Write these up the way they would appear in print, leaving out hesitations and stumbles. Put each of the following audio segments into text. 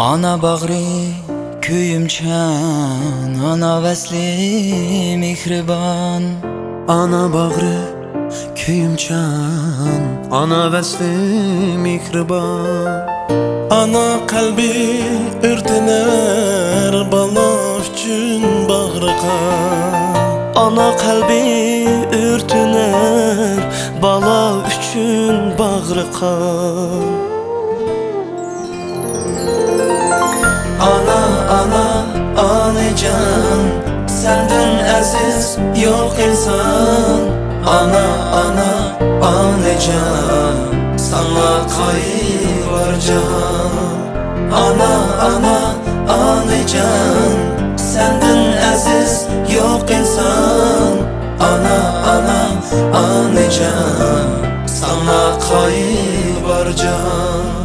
Ana bağrı köyümçen, ana vesli mihriban. Ana bağrı köyümçen, ana vesli mihriban. Ana kalbi ürtener, bala üçün bağrı kan. Ana kalbi ürtüner, bala üçün bağrı kan. Ana ana anacan, senden aziz yok insan. Ana ana anacan, sana kayıp var can. Ana ana anacan, senden aziz yok insan. Ana ana anacan, sana kayıp var can.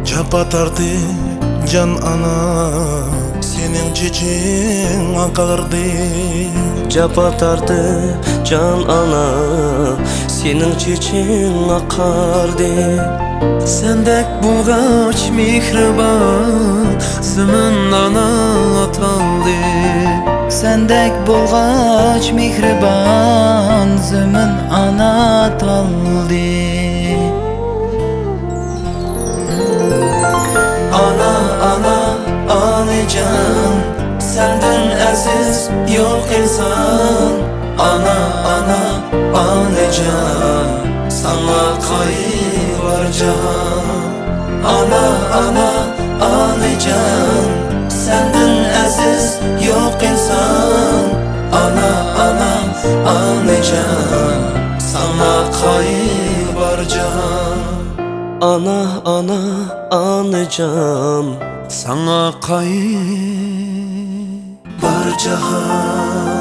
Çapa tardı can ana, senin çiçeğin akardı. Capa tardı can ana, senin çiçeğin akardı. Sendek bulgaç mihriban, zımın ana ataldı. Sendek bulgaç mihriban, zımın ana taldı. Ana ana anacan, senden aziz yok insan. Ana ana anacan, sana kayıp var can. Ana ana anacan, senden aziz yok insan. Ana ana anacan, sana kayıp var can. Ana ana anacan, Sana kayıp var can.